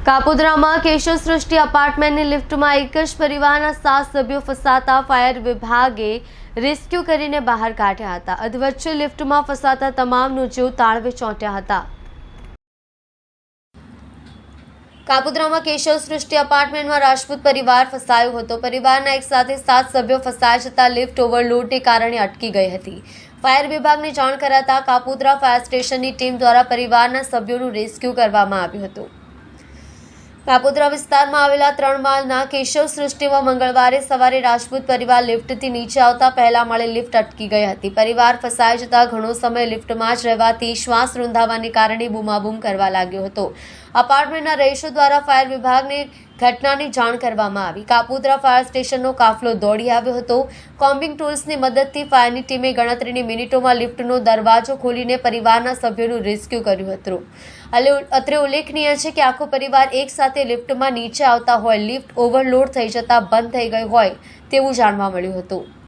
કાપોદ્રામાં કેશવ સૃષ્ટિ અપાર્ટમેન્ટની લિફ્ટમાં એક જ પરિવારના 7 સભ્યો ફસાતા ફાયર વિભાગે રેસ્ક્યુ કરીને બહાર કાઢ્યા હતા. અધવચ્ચે લિફ્ટમાં ફસાતા તમામનો જીવ તાળવે ચોંટ્યા હતા. કાપોદ્રામાં કેશવ સૃષ્ટિ અપાર્ટમેન્ટમાં રાજપૂત પરિવાર ફસાયો હતો. પરિવારના એક સાથે 7 સભ્યો ફસાયા જતા લિફ્ટ ઓવરલોડને કારણે અટકી ગઈ હતી. ફાયર વિભાગને જાણ કરાતા કાપોદ્રા ફાયર સ્ટેશનની ટીમ દ્વારા પરિવારના સભ્યોનું રેસ્ક્યુ કરવામાં આવ્યું હતું. કાપોદ્રા વિસ્તારમાં આવેલા 3 માળના કેશવ સૃષ્ટિમાં મંગળવારે સવારે રાજપૂત પરિવાર લિફ્ટથી નીચે આવતા પહેલા માળે લિફ્ટ અટકી ગઈ હતી. પરિવાર ફસાઈ જતા ઘણો સમય લિફ્ટમાં જ રહેવાથી શ્વાસ રૂંધાવાને કારણે બૂમાબૂમ કરવા લાગ્યો હતો. અપાર્ટમેન્ટના રહીશો દ્વારા ફાયર વિભાગને ઘટનાની જાણ કરવામાં આવી. કાપોદ્રા ફાયર સ્ટેશનનો કાફલો દોડી આવ્યો હતો. કોમ્બિંગ ટૂલ્સની મદદથી ફાયરની ટીમે ગણતરીની મિનિટોમાં લિફ્ટનો દરવાજો ખોલીને પરિવારના સભ્યોનું રેસ્ક્યુ કર્યું હતું. અત્રે ઉલ્લેખનીય છે કે આખો પરિવાર એક સાથે લિફ્ટમાં નીચે આવતા હોય લિફ્ટ ઓવરલોડ થઈ જતા બંધ થઈ ગઈ હોય તેવું જાણવા મળ્યું હતું.